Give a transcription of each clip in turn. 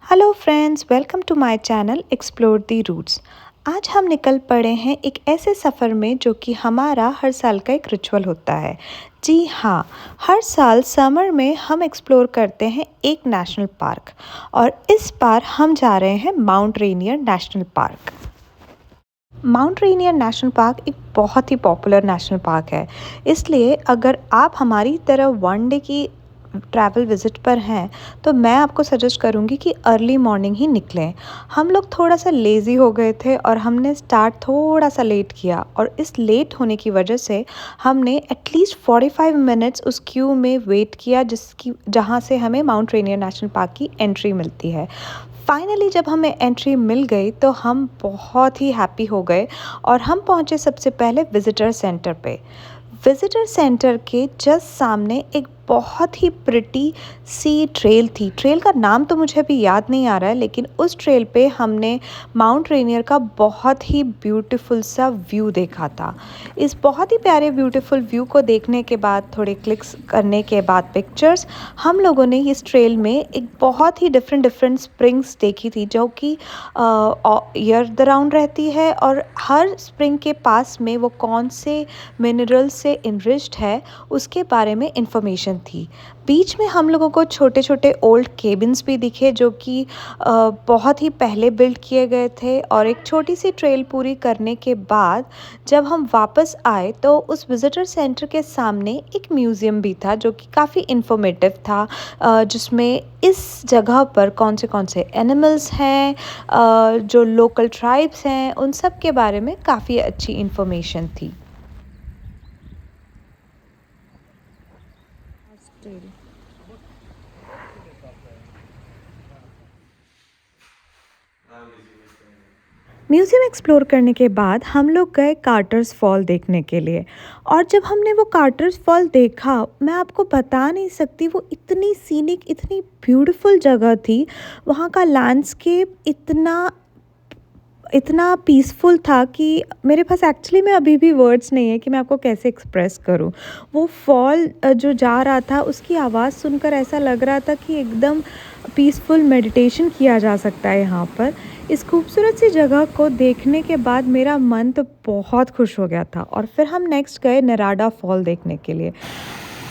Hello friends, welcome to my channel explore the roots. आज हम निकल पड़े हैं एक ऐसे सफ़र में जो कि हमारा हर साल का एक रिचुअल होता है। जी हाँ, हर साल समर में हम एक्सप्लोर करते हैं एक नेशनल पार्क और इस बार हम जा रहे हैं mount Rainier national park. Mount Rainier national park एक बहुत ही पॉपुलर नेशनल पार्क है, इसलिए अगर आप हमारी तरह वन डे की ट्रैवल विज़िट पर हैं तो मैं आपको सजेस्ट करूँगी कि अर्ली मॉर्निंग ही निकलें। हम लोग थोड़ा सा लेज़ी हो गए थे और हमने स्टार्ट थोड़ा सा लेट किया और इस लेट होने की वजह से हमने एटलीस्ट 45 मिनट्स उस क्यू में वेट किया जहाँ से हमें माउंट रेनियर नेशनल पार्क की एंट्री मिलती है। फाइनली जब हमें एंट्री मिल गई तो हम बहुत ही हैप्पी हो गए और हम पहुँचे सबसे पहले विज़िटर सेंटर पे। विज़िटर सेंटर के जस्ट सामने एक बहुत ही प्रिटी सी ट्रेल थी। ट्रेल का नाम तो मुझे अभी याद नहीं आ रहा है, लेकिन उस ट्रेल पे हमने माउंट रेनियर का बहुत ही ब्यूटीफुल सा व्यू देखा था। इस बहुत ही प्यारे ब्यूटीफुल व्यू को देखने के बाद थोड़े क्लिक्स करने के बाद पिक्चर्स, हम लोगों ने इस ट्रेल में एक बहुत ही डिफरेंट स्प्रिंग्स देखी थी जो कि ईयर राउंड रहती है और हर स्प्रिंग के पास में वो कौन से मिनरल से इनरिच्ड है उसके बारे में इंफॉर्मेशन थी। बीच में हम लोगों को छोटे छोटे ओल्ड केबिन्स भी दिखे जो कि बहुत ही पहले बिल्ड किए गए थे। और एक छोटी सी ट्रेल पूरी करने के बाद जब हम वापस आए तो उस विज़िटर सेंटर के सामने एक म्यूज़ियम भी था जो कि काफ़ी इंफॉर्मेटिव था, जिसमें इस जगह पर कौन से एनिमल्स हैं, जो लोकल ट्राइब्स हैं, उन सब के बारे में काफ़ी अच्छी इंफॉर्मेशन थी। म्यूज़ियम एक्सप्लोर करने के बाद हम लोग गए कार्टर्स फॉल देखने के लिए। और जब हमने वो कार्टर्स फॉल देखा, मैं आपको बता नहीं सकती, वो इतनी सीनिक, इतनी ब्यूटीफुल जगह थी। वहाँ का लैंडस्केप इतना इतना पीसफुल था कि मेरे पास एक्चुअली में अभी भी वर्ड्स नहीं है कि मैं आपको कैसे एक्सप्रेस करूं। वो फॉल जो जा रहा था उसकी आवाज़ सुनकर ऐसा लग रहा था कि एकदम पीसफुल मेडिटेशन किया जा सकता है यहाँ पर। इस खूबसूरत सी जगह को देखने के बाद मेरा मन तो बहुत खुश हो गया था और फिर हम नेक्स्ट गए नराडा फॉल देखने के लिए।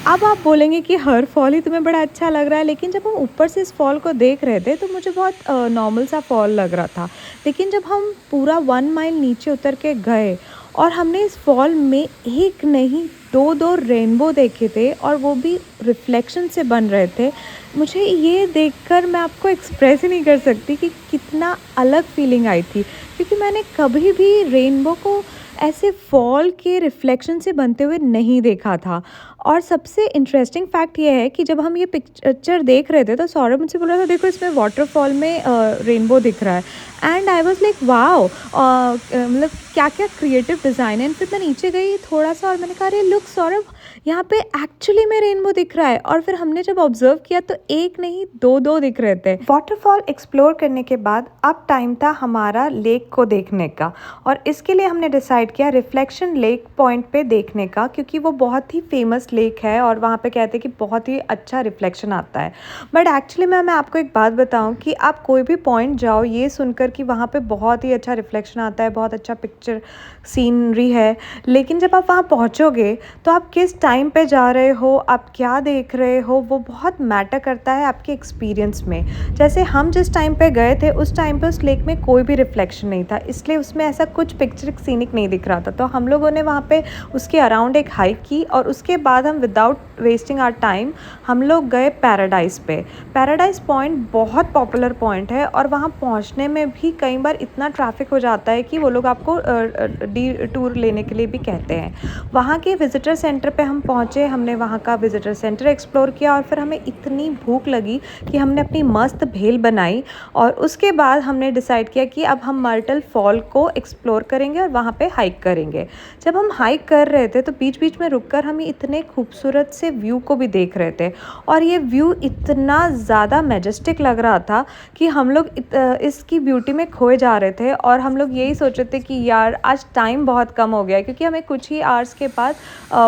अब आप बोलेंगे कि हर फॉल ही तुम्हें बड़ा अच्छा लग रहा है, लेकिन जब हम ऊपर से इस फॉल को देख रहे थे तो मुझे बहुत नॉर्मल सा फॉल लग रहा था। लेकिन जब हम पूरा 1 माइल नीचे उतर के गए और हमने इस फॉल में एक नहीं दो दो रेनबो देखे थे और वो भी रिफ्लेक्शन से बन रहे थे, मुझे ये देखकर मैं आपको एक्सप्रेस ही नहीं कर सकती कि कितना अलग फीलिंग आई थी। क्योंकि मैंने कभी भी रेनबो को ऐसे फॉल के रिफ्लेक्शन से बनते हुए नहीं देखा था। और सबसे इंटरेस्टिंग फैक्ट ये है कि जब हम ये पिक्चर देख रहे थे तो सौरभ मुझसे बोल रहा था, देखो इसमें वाटरफॉल में रेनबो दिख रहा है। And I was like wow, मतलब क्या क्या क्रिएटिव डिज़ाइन है। फिर मैं नीचे गई थोड़ा सा और मैंने कहा, अरे लुक सौरभ, यहाँ पे एक्चुअली में रेनबो दिख रहा है। और फिर हमने जब ऑब्जर्व किया तो एक नहीं दो दो दिख रहे थे। वाटरफॉल एक्सप्लोर करने के बाद अब टाइम था हमारा लेक को देखने का और इसके लिए हमने डिसाइड किया रिफ्लेक्शन लेक पॉइंट पे देखने का, क्योंकि वो बहुत ही फेमस लेक है और वहाँ पे कहते हैं कि बहुत ही अच्छा रिफ्लेक्शन आता है। बट एक्चुअली मैं आपको एक बात बताऊँ कि आप कोई भी पॉइंट जाओ ये सुनकर कि वहाँ पे बहुत ही अच्छा रिफ्लेक्शन आता है, बहुत अच्छा पिक्चर सीनरी है, लेकिन जब आप वहाँ पहुँचोगे तो आप किस टाइम पे जा रहे हो, आप क्या देख रहे हो, वो बहुत मैटर करता है आपके एक्सपीरियंस में। जैसे हम जिस टाइम पे गए थे उस टाइम पे उस लेक में कोई भी रिफ्लेक्शन नहीं था, इसलिए उसमें ऐसा कुछ पिक्चर सीनिक नहीं दिख रहा था। तो हम लोगों ने वहाँ पे उसके अराउंड एक हाइक की और उसके बाद हम विदाउट वेस्टिंग आवर टाइम हम लोग गए पैराडाइज़ पे। पैराडाइज़ पॉइंट बहुत पॉपुलर पॉइंट है और वहाँ पहुँचने में भी कई बार इतना ट्रैफिक हो जाता है कि वो लोग आपको डी टूर लेने के लिए भी कहते हैं। वहाँ के विज़िटर सेंटर पे हम पहुँचे, हमने वहाँ का विज़िटर सेंटर एक्सप्लोर किया और फिर हमें इतनी भूख लगी कि हमने अपनी मस्त भेल बनाई और उसके बाद हमने डिसाइड किया कि अब हम मर्टल फॉल को एक्सप्लोर करेंगे और वहाँ पे हाइक करेंगे। जब हम हाइक कर रहे थे तो बीच बीच में रुककर हम इतने खूबसूरत से व्यू को भी देख रहे थे और ये व्यू इतना ज़्यादा मैजेस्टिक लग रहा था कि हम लोग इसकी ब्यूटी में खोए जा रहे थे। और हम लोग यही सोच रहे थे कि यार आज टाइम बहुत कम हो गया है, क्योंकि हमें कुछ ही आवर्स के बाद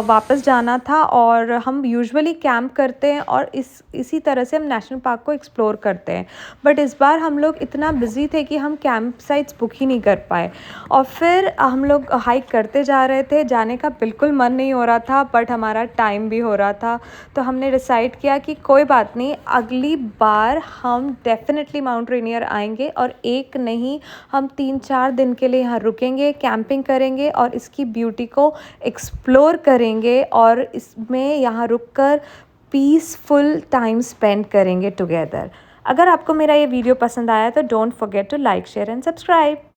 वापस जाना जाना था और हम यूजुअली कैंप करते हैं और इसी तरह से हम नेशनल पार्क को एक्सप्लोर करते हैं। बट इस बार हम लोग इतना बिज़ी थे कि हम कैंप साइट्स बुक ही नहीं कर पाए और फिर हम लोग हाइक करते जा रहे थे। जाने का बिल्कुल मन नहीं हो रहा था बट हमारा टाइम भी हो रहा था, तो हमने डिसाइड किया कि कोई बात नहीं, अगली बार हम डेफ़िनेटली माउंट रेनियर आएँगे और एक नहीं, हम 3-4 दिन के लिए यहाँ रुकेंगे, कैंपिंग करेंगे और इसकी ब्यूटी को एक्सप्लोर करेंगे और इसमें यहाँ रुककर पीसफुल टाइम स्पेंड करेंगे टुगेदर। अगर आपको मेरा ये वीडियो पसंद आया तो don't forget to like, share and subscribe.